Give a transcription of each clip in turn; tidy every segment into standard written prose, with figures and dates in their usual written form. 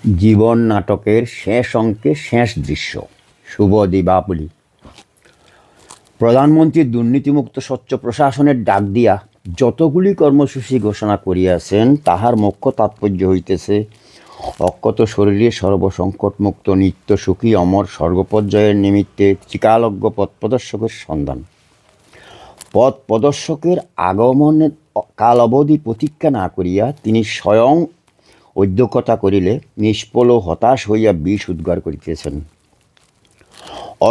জীবন নাটকের শেষ অঙ্কে শেষ দৃশ্য। শুভ দীপাবলি। প্রধানমন্ত্রী দুর্নীতিমুক্ত স্বচ্ছ প্রশাসনের ডাক দিয়া যতগুলি কর্মসূচি ঘোষণা করিয়াছেন, তাহার মুখ্য তাৎপর্য হইতেছে অক্ষত শরীরে সর্বসংকটমুক্ত নিত্য সুখী অমর স্বর্গপর্যায়ের নিমিত্তে চিকালজ্ঞ পথপ্রদর্শকের সন্ধান। পথ প্রদর্শকের আগমনের কাল অবধি প্রতীক্ষা না করিয়া তিনি স্বয়ং অধ্যক্ষতা করিলে নিষ্ফল হতাশ হইয়া বিষ উদ্গার করিতেছেন।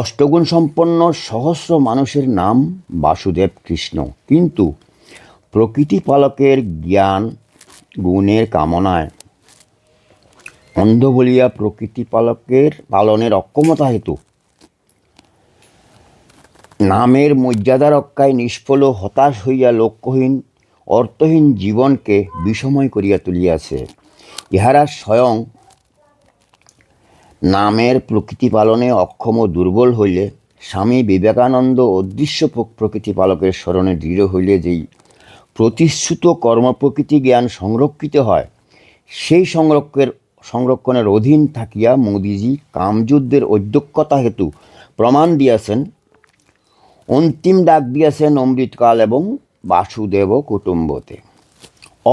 অষ্টগুণ সম্পন্ন সহস্র মানুষের নাম বাসুদেব কৃষ্ণ, কিন্তু প্রকৃতি পালকের জ্ঞান গুণের কামনায় অন্ধ বলিয়া প্রকৃতি পালনের অক্ষমতা হেতু নামের মর্যাদা রক্ষায় নিষ্ফল হতাশ হইয়া লক্ষ্যহীন অর্থহীন জীবনকে বিষময় করিয়া তুলিয়াছে। ইহারা স্বয়ং নামের প্রকৃতি পালনে অক্ষম দুর্বল হইলে স্বামী বিবেকানন্দ অদৃশ্য প্রকৃতি পালকের স্মরণে দৃঢ় হইলে যেই প্রতিশ্রুত কর্মপ্রকৃতি জ্ঞান সংরক্ষিত হয়, সেই সংরক্ষণের অধীন থাকিয়া মোদিজি কামযুদ্ধের অধ্যক্ষতা হেতু প্রমাণ দিয়াছেন, অন্তিম ডাক দিয়াছেন অমৃতকাল এবং বাসুদেব কুটুম্বতে।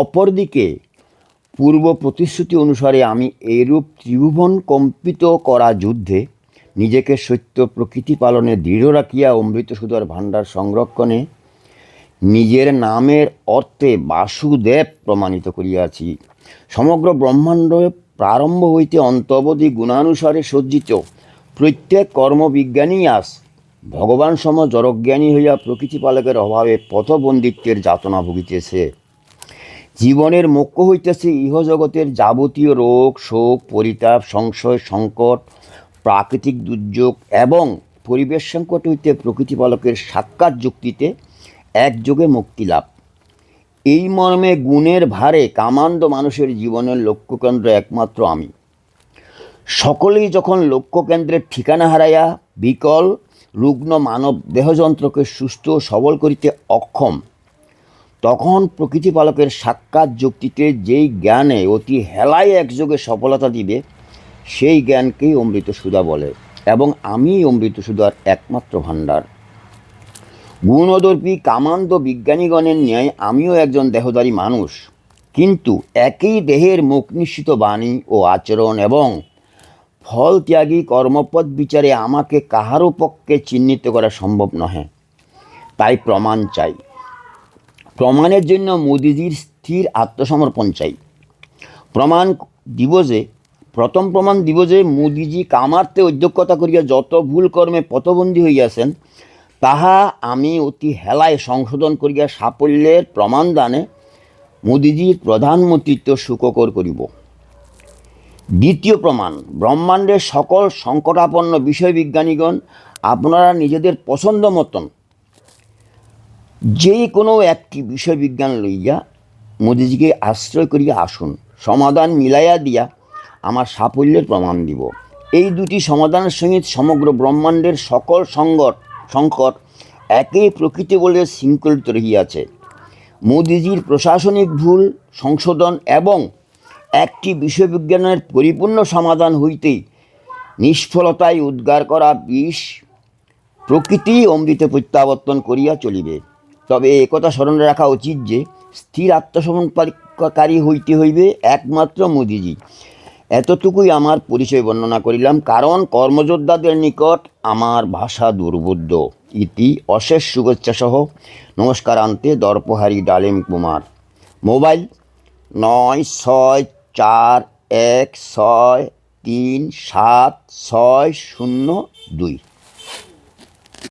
অপরদিকে পূর্ব প্রতিশ্রুতি অনুসারে আমি এইরূপ ত্রিভুবন কম্পিত করা যুদ্ধে নিজেকে সত্য প্রকৃতি পালনে দৃঢ় রাখিয়া অমৃতসুধার ভাণ্ডার সংরক্ষণে নিজের নামের অর্থে বাসুদেব প্রমাণিত করিয়াছি। সমগ্র ব্রহ্মাণ্ড প্রারম্ভ হইতে অন্ত অবধি গুণানুসারে সজ্জিত প্রত্যেক কর্মবিজ্ঞানী আজ ভগবান সম জড়জ্ঞানী হইয়া প্রকৃতি পালকের অভাবে পথবন্দিত্বের যাতনা ভুগিতেছে। জীবনের মোক্ষ হইতেছে ইহজগতের যাবতীয় রোগ শোক পরিতাপ সংশয় সংকট প্রাকৃতিক দুর্যোগ এবং পরিবেশ সংকট হইতে প্রকৃতিপালকের সাক্ষাৎ যুক্তিতে একযোগে মুক্তিলাভ। এই মর্মে গুণের ভারে কামান্দ মানুষের জীবনের লক্ষ্যকেন্দ্র একমাত্র আমি। সকলেই যখন লক্ষ্যকেন্দ্রের ঠিকানা হারাইয়া বিকল রুগ্ন মানব দেহযন্ত্রকে সুস্থ সবল করিতে অক্ষম, তখন প্রকৃতিপালকের সাক্ষাৎ যুক্তিতে যেই জ্ঞানে অতি হেলায় একযোগে সফলতা দিবে, সেই জ্ঞানকেই অমৃতসুধা বলে এবং আমি অমৃতসুধার একমাত্র ভাণ্ডার। গুণদর্পী কামান্দ বিজ্ঞানীগণের ন্যায় আমিও একজন দেহধারী মানুষ, কিন্তু একই দেহের মুখ নিঃসৃত বাণী ও আচরণ এবং ফল ত্যাগী কর্মপথ বিচারে আমাকে কাহারও পক্ষে চিহ্নিত করা সম্ভব নহে। তাই প্রমাণ চাই। প্রমাণের জন্য মোদিজির স্থির আত্মসমর্পণ চাই। প্রথম প্রমাণ দিব যে মোদিজি কামার্থে অধ্যক্ষতা করিয়া যত ভুল কর্মে পথবন্দী হইয়াছেন, তাহা আমি অতি হেলায় সংশোধন করিয়া সাফল্যের প্রমাণ দানে মোদিজির প্রধানমন্ত্রিত্ব সুখকর করিব। দ্বিতীয় প্রমাণ, ব্রহ্মাণ্ডের সকল সংকটাপন্ন বিষয় বিজ্ঞানীগণ আপনারা নিজেদের পছন্দ মতন যে কোনো একটি বিষয় বিজ্ঞান লইয়া মোদিজিকে আশ্রয় করিয়া আসুন, সমাধান মিলাইয়া দিয়া আমার সাফল্যের প্রমাণ দিব। এই দুটি সমাধানের সহিত সমগ্র ব্রহ্মাণ্ডের সকল সংকট একই প্রকৃতি বলে শৃঙ্খলিত রহিয়াছে। মোদিজির প্রশাসনিক ভুল সংশোধন এবং একটি বিষয়বিজ্ঞানের পরিপূর্ণ সমাধান হইতেই নিষ্ফলতায় উদ্গার করা বিষ প্রকৃতি অমৃতে প্রত্যাবর্তন করিয়া চলিবে। তবে একথা স্মরণে রাখা উচিত যে স্থির আত্মসমর্পণকারী হইতে হইবে একমাত্র মোদিজি। এতটুকুই আমার পরিচয় বর্ণনা করিলাম, কারণ কর্মযোদ্ধাদের নিকট আমার ভাষা দুর্বোধ্য। ইতি অশেষ শুভেচ্ছা সহ নমস্কারান্তে দর্পহারী ডালিম কুমার। মোবাইল 9641637602।